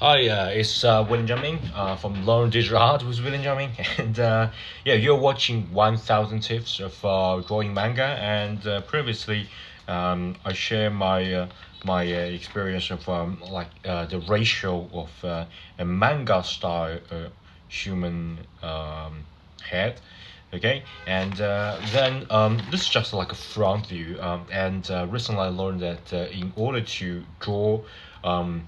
Hi, it's William Jumming from Learn Digital Art with William Jumming, and yeah, you're watching 1,000 Tips of Drawing Manga, and previously I share my experience of the ratio of a manga style human head. Okay, and then this is just like a front view, and recently I learned that in order to draw um,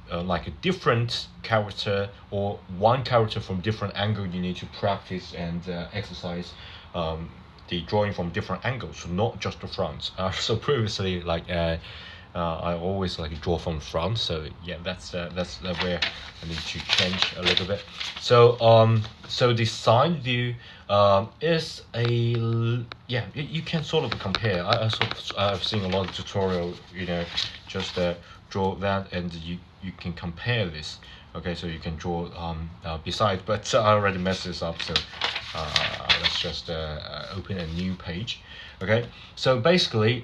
like a different character or one character from different angle, you need to practice and exercise the drawing from different angles, so not just the front. So previously, I always like draw from front. So yeah, that's where I need to change a little bit. So the side view is yeah, you can sort of compare. I've seen a lot of tutorial, just draw that, and you can compare this. Okay, so you can draw beside, but I already messed this up, so let's just open a new page. Okay, so basically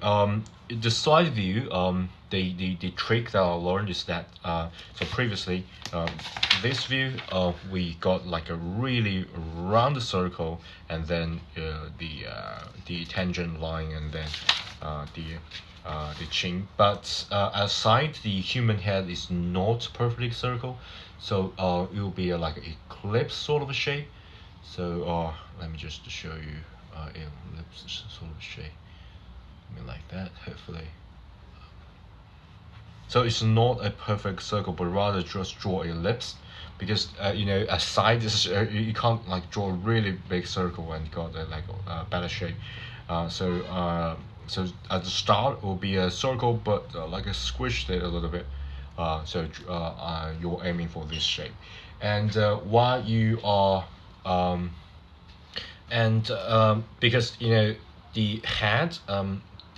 the side view, the trick that I learned is that so previously this view we got like a really round circle, and then the tangent line, and then the chin. But aside, the human head is not perfectly circle, so it will be like an ellipse sort of a shape. So let me just show you ellipse sort of shape. I mean like that, hopefully. So it's not a perfect circle, but rather just draw a ellipse, because a side is you can't like draw a really big circle and got a better shape. So at the start it will be a circle, but like a squished it a little bit. You're aiming for this shape, and while you are and because the head,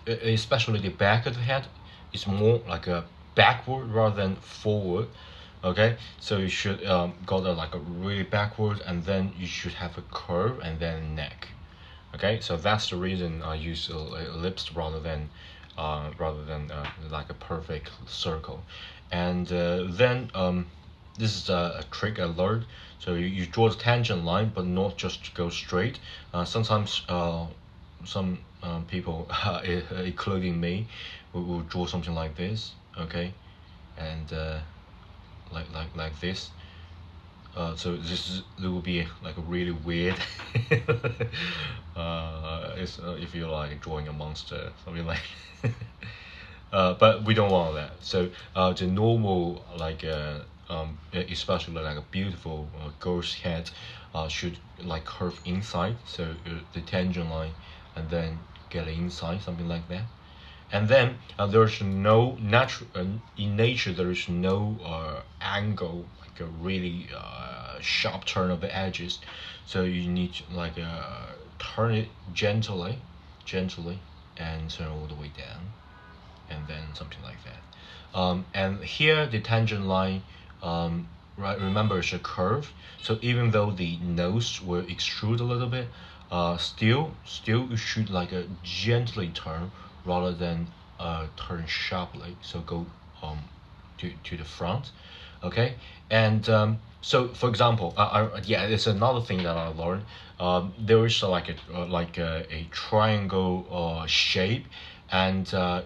especially the back of the head, is more like a backward rather than forward. Okay, so you should go like a really backward, and then you should have a curve and then neck. Okay, so that's the reason I use ellipse rather than like a perfect circle. And then this is a trick I learned. So you draw the tangent line, but not just go straight. Sometimes some people, including me, will draw something like this. Okay, and like this. So it will be like a really weird. It's if you're like drawing a monster, something like. But we don't want that. So the normal especially like a beautiful girl's head, should like curve inside. So the tangent line, and then get inside, something like that. And then there's no natural in nature. There is no angle, like a really sharp turn of the edges. So you need to turn it gently, and turn all the way down, and then something like that. And here the tangent line, right? Remember, it's a curve. So even though the nose will extrude a little bit, still you should like a gently turn rather than turn sharply. So go to the front. Okay, and so for example, yeah, it's another thing that I learned. There is a triangle shape, and that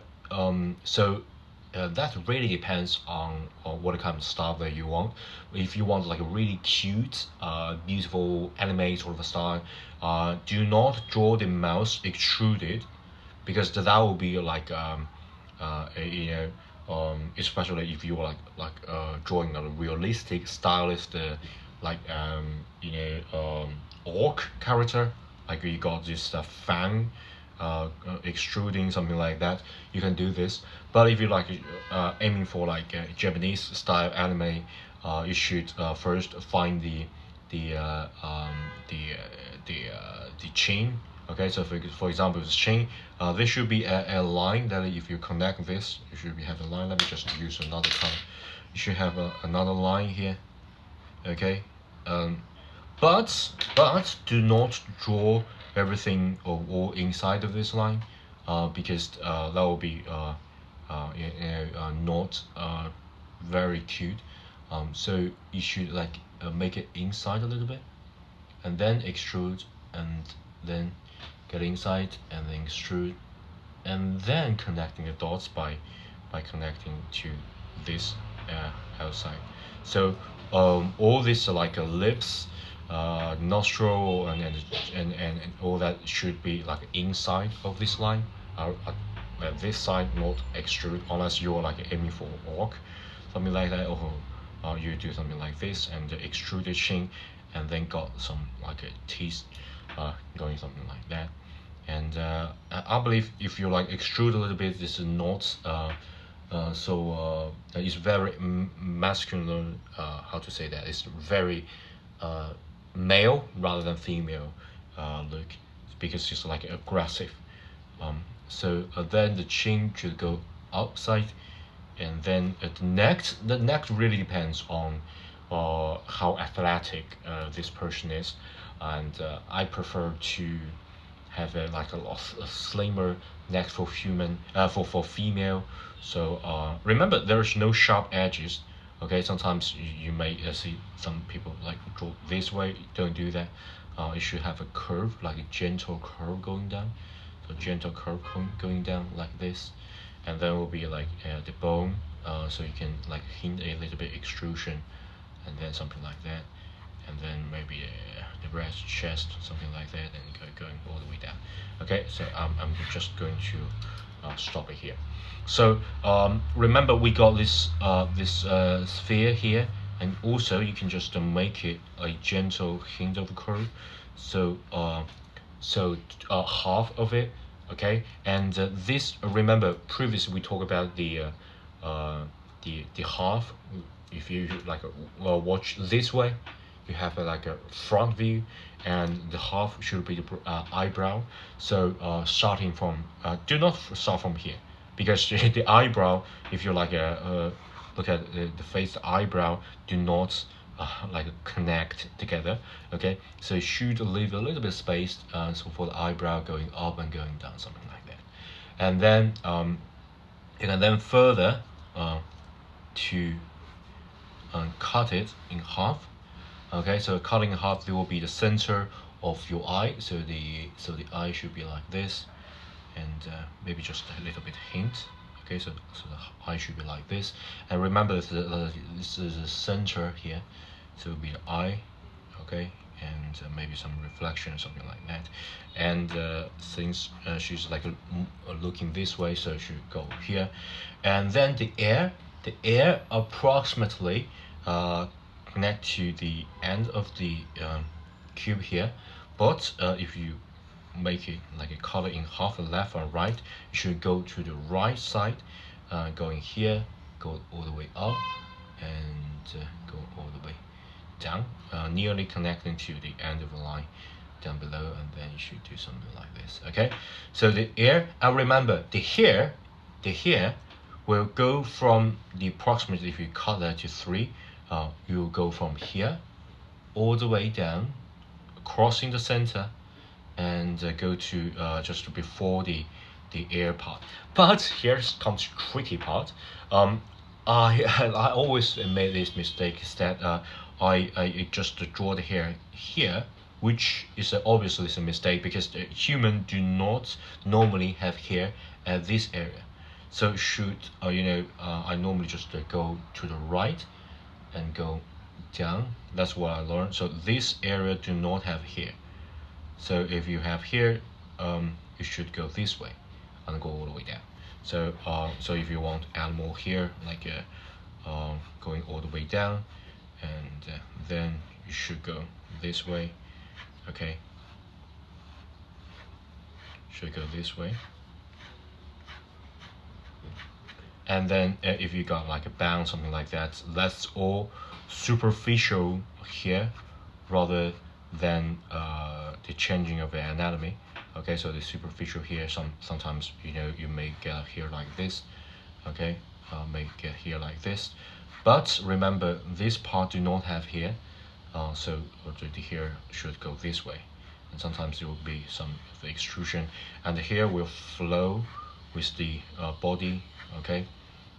really depends on what kind of style that you want. If you want like a really cute, beautiful anime sort of a style, do not draw the mouth extruded, because that will be like especially if you're drawing a realistic stylist, orc character, like you got this fang extruding, something like that. You can do this. But if you like aiming for like a Japanese style anime, you should first find the uh, um, the the chain. Okay, so for example, this chain, there should be a line that if you connect this, you should have a line. Let me just use another color. You should have another line here. Okay, um, but do not draw everything or all inside of this line, because that will be not very cute. So you should like make it inside a little bit, and then extrude, and then get inside, and then extrude, and then connecting the dots by connecting to this outside. So all this like lips, nostril, and all that should be like inside of this line. At this side, not extrude, unless you're like aiming for orc, something like that. Or you do something like this and extrude the chin, and then got some like a teeth going something like that. And I believe if you like extrude a little bit, this is not it's very masculine. How to say that? It's very male rather than female look, because it's like aggressive. Then the chin should go outside, and then the neck really depends on how athletic this person is, and I prefer to have a slimmer neck for for female. So remember, there's no sharp edges. Okay, sometimes you may see some people like draw this way. Don't do that. It should have a curve, like a gentle curve going down. So gentle curve going down like this, and then will be like the bone. So you can like hint a little bit extrusion, and then something like that, and then maybe the breast, chest, something like that, and going all the way down. Okay, so I'm just going to stop it here. So remember, we got this sphere here, and also you can just make it a gentle hint of curve. So half of it, okay, and this, remember previously we talked about the half. If you like watch this way, you have like a front view, and the half should be the eyebrow. So starting from do not start from here, because the eyebrow, if you like look at the face, the eyebrow do not like connect together. Okay, so you should leave a little bit space, so for the eyebrow going up and going down, something like that. And then you can then further to cut it in half. Okay, so cutting in half, there will be the center of your eye. So the eye should be like this, and maybe just a little bit hint. Okay, so the eye should be like this. And remember, this is the center here, so it will be the eye. Okay, and maybe some reflection or something like that. And since she's like looking this way, so she should go here. And then the air approximately connect to the end of the cube here. But if you make it like a color in half, the left or right, you should go to the right side, going here, go all the way up, and go all the way down, nearly connecting to the end of the line down below, and then you should do something like this. Okay, so the air, and remember the hair will go from the approximate, if you cut that to 3, you will go from here all the way down, crossing the center, and go to just before the air part. But here comes the tricky part. I always made this mistake, is that I just draw the hair here, which is obviously a mistake, because the human do not normally have hair at this area. So should I normally just go to the right and go down. That's what I learned. So this area do not have hair. So if you have hair, you should go this way and go all the way down. So so if you want to add more hair, like going all the way down, and then you should go this way. Okay, should go this way. And then if you got like a bound, something like that, that's all superficial here, rather than the changing of the anatomy. Okay, so the superficial here, sometimes you may get here like this. Okay, may get here like this, but remember this part do not have here, so the hair should go this way, and sometimes there will be some extrusion, and the hair will flow with the body. Okay,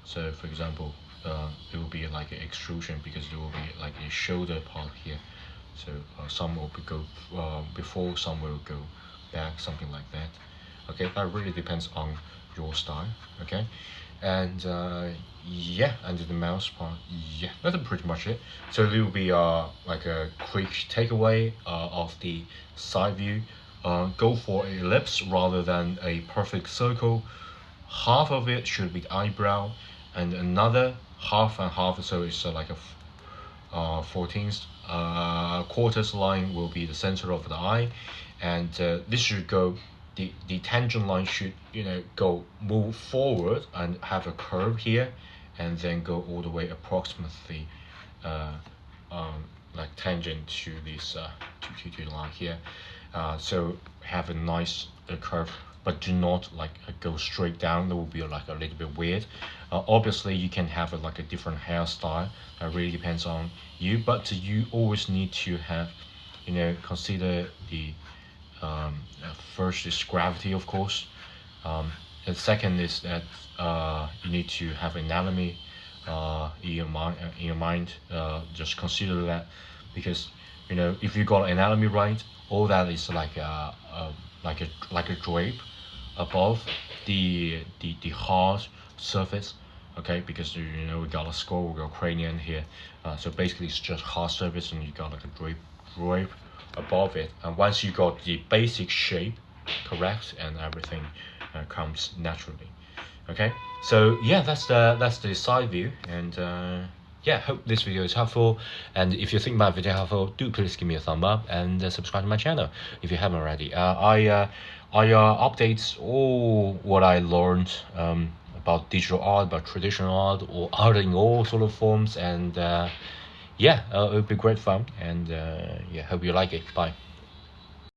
so for example, it will be like an extrusion because there will be like a shoulder part here. So some will go before, some will go back, something like that. Okay, that really depends on your style. Okay, and yeah, and the mouse part, yeah, that's pretty much it. So it will be like a quick takeaway of the side view. Go for an ellipse rather than a perfect circle. Half of it should be eyebrow, and another half and half, so it's like a 14th quarters line will be the center of the eye, and this should go, the tangent line should, go move forward and have a curve here, and then go all the way approximately uh, like tangent to this to the line here. So have a nice curve, but do not like go straight down. That will be like a little bit weird. Obviously you can have like a different hairstyle. That really depends on you, but you always need to have, consider the first is gravity, of course. And second is that you need to have anatomy in your mind. Just consider that, because if you got anatomy right, all that is like a drape above the hard surface. Okay, because we got a skull, we got cranium here, so basically it's just hard surface, and you got like a drape above it. And once you got the basic shape correct, and everything comes naturally. Okay, so yeah, that's the side view, and yeah, hope this video is helpful. And if you think my video helpful, do please give me a thumb up, and subscribe to my channel if you haven't already. I update all what I learned about digital art, about traditional art, or art in all sort of forms, and yeah, it'll be great fun, and yeah, hope you like it. Bye.